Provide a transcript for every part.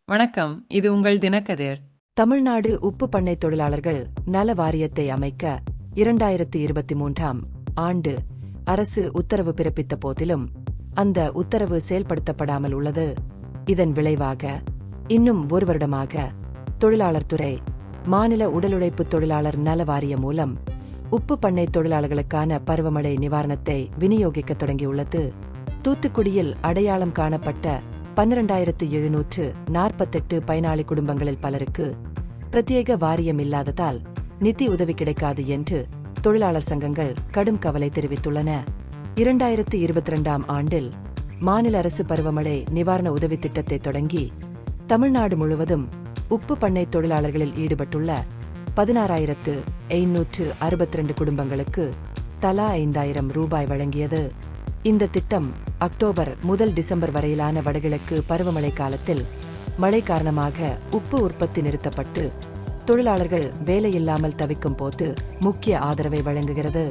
வணக்கம், இது உங்கள் தினக்கதிர். தமிழ்நாடு உப்பு பண்ணை தொழிலாளர்கள் நல வாரியத்தை அமைக்க 2023ஆம் ஆண்டு அரசு உத்தரவு பிறப்பித்த போதிலும் அந்த உத்தரவு செயல்படுத்தப்படாமல் உள்ளது. இதன் விளைவாக இன்னும் ஒரு வருடமாக தொழிலாளர் துறை மாநில உடலுழைப்பு தொழிலாளர் நல வாரியம் மூலம் உப்பு பண்ணை தொழிலாளர்களுக்கான பருவமழை நிவாரணத்தை விநியோகிக்க தொடங்கியுள்ளது. தூத்துக்குடியில் அடையாளம் காணப்பட்ட 12,748 பயனாளி குடும்பங்களில் பலருக்கு பிரத்யேக வாரியம் இல்லாததால் நிதி உதவி கிடைக்காது என்று தொழிலாளர் சங்கங்கள் கடும் கவலை தெரிவித்துள்ளன. 2022ஆம் ஆண்டில் மாநில அரசு பருவமழை நிவாரண உதவி திட்டத்தை தொடங்கி தமிழ்நாடு முழுவதும் உப்பு பண்ணை தொழிலாளர்களில் ஈடுபட்டுள்ள 16,562 குடும்பங்களுக்கு தலா 5,000 ரூபாய் வழங்கியது. இந்த திட்டம் அக்டோபர் முதல் டிசம்பர் வரையிலான வடகிழக்கு பருவமழை காலத்தில் மழை காரணமாக உப்பு உற்பத்தி நிறுத்தப்பட்டு தொழிலாளர்கள் வேலையில்லாமல் தவிக்கும் போது முக்கிய ஆதரவை வழங்குகிறது.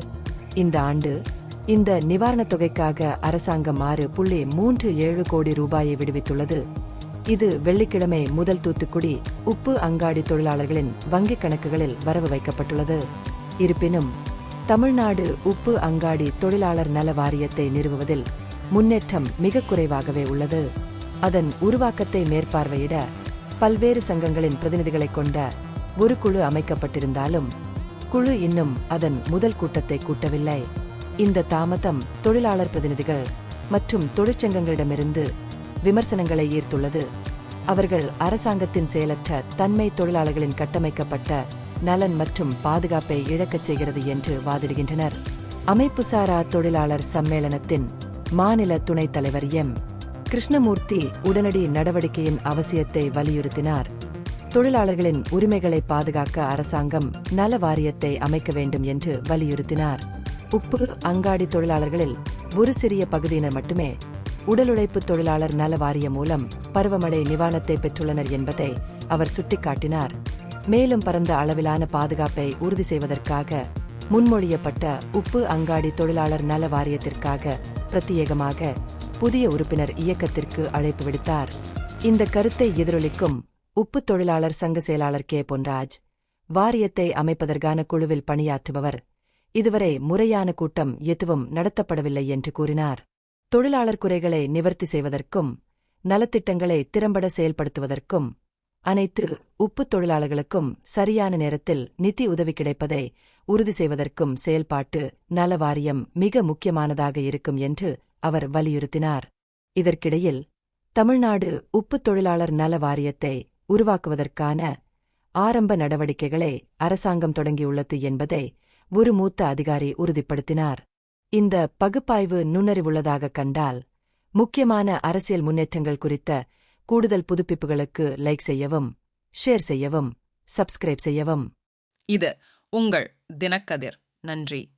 இந்த ஆண்டு இந்த நிவாரணத் தொகைக்காக அரசாங்கம் 6.37 கோடி ரூபாயை விடுவித்துள்ளது. இது வெள்ளிக்கிழமை முதல் தூத்துக்குடி உப்பு அங்காடி தொழிலாளர்களின் வங்கிக் கணக்குகளில் வரவு வைக்கப்பட்டுள்ளது. இருப்பினும் தமிழ்நாடு உப்பு அங்காடி தொழிலாளர் நல வாரியத்தை நிறுவுவதில் முன்னேற்றம் மிக குறைவாகவே உள்ளது. அதன் உருவாக்கத்தை மேற்பார்வையிட பல்வேறு சங்கங்களின் பிரதிநிதிகளைக் கொண்ட ஒரு குழு அமைக்கப்பட்டிருந்தாலும் குழு இன்னும் அதன் முதல் கூட்டத்தை கூட்டவில்லை. இந்த தாமதம் தொழிலாளர் பிரதிநிதிகள் மற்றும் தொழிற்சங்கங்களிடமிருந்து விமர்சனங்களை ஈர்த்துள்ளது. அவர்கள் அரசாங்கத்தின் செயலற்ற தன்மை தொழிலாளர்களின் கட்டமைக்கப்பட்ட நலன் மற்றும் பாதுகாப்பை இழக்கச் செய்கிறது என்று வாதிடுகின்றனர். அமைப்புசாரா தொழிலாளர் சம்மேளனத்தின் மாநில துணைத் தலைவர் எம். கிருஷ்ணமூர்த்தி உடனடி நடவடிக்கையின் அவசியத்தை வலியுறுத்தினார். தொழிலாளர்களின் உரிமைகளை பாதுகாக்க அரசாங்கம் நல வாரியத்தை அமைக்க வேண்டும் என்று வலியுறுத்தினார். உப்பு அங்காடி தொழிலாளர்களில் ஒரு சிறிய பகுதியினர் மட்டுமே உடலுழைப்பு தொழிலாளர் நல வாரியம் மூலம் பருவமழை நிவாரணத்தை பெற்றுள்ளனர் என்பதை அவர் சுட்டிக்காட்டினார். மேலும் பரந்த அளவிலான பாதுகாப்பை உறுதி செய்வதற்காக முன்மொழியப்பட்ட உப்பு அங்காடி தொழிலாளர் நல வாரியத்திற்காக பிரத்யேகமாக புதிய உறுப்பினர் இயக்கத்திற்கு அழைப்பு விடுத்தார். இந்த கருத்தை எதிரொலிக்கும் உப்பு தொழிலாளர் சங்க செயலாளர் கே. பொன்ராஜ், வாரியத்தை அமைப்பதற்கான குழுவில் பணியாற்றுபவர், இதுவரை முறையான கூட்டம் எதுவும் நடத்தப்படவில்லை என்று கூறினார். தொழிலாளர் குறைகளை நிவர்த்தி செய்வதற்கும் நலத்திட்டங்களை திறம்பட செயல்படுத்துவதற்கும் அனைத்து உப்பு தொழிலாளர்களுக்கும் சரியான நேரத்தில் நிதி உதவி கிடைப்பதை உறுதி செய்வதற்கும் செயல்பாட்டு நல வாரியம் மிக முக்கியமானதாக இருக்கும் என்று அவர் வலியுறுத்தினார். இதற்கிடையில் தமிழ்நாடு உப்பு தொழிலாளர் நல வாரியத்தை உருவாக்குவதற்கான ஆரம்ப நடவடிக்கைகளை அரசாங்கம் தொடங்கியுள்ளது என்பதை ஒரு மூத்த அதிகாரி உறுதிப்படுத்தினார். இந்த பகுப்பாய்வு நுண்ணறிவுள்ளதாக கண்டால் முக்கியமான அரசியல் முன்னேற்றங்கள் குறித்த கூடுதல் புதுப்பிப்புகளுக்கு லைக் செய்யவும், ஷேர் செய்யவும், சப்ஸ்கிரைப் செய்யவும். இது உங்கள் தினக்கதிர். நன்றி.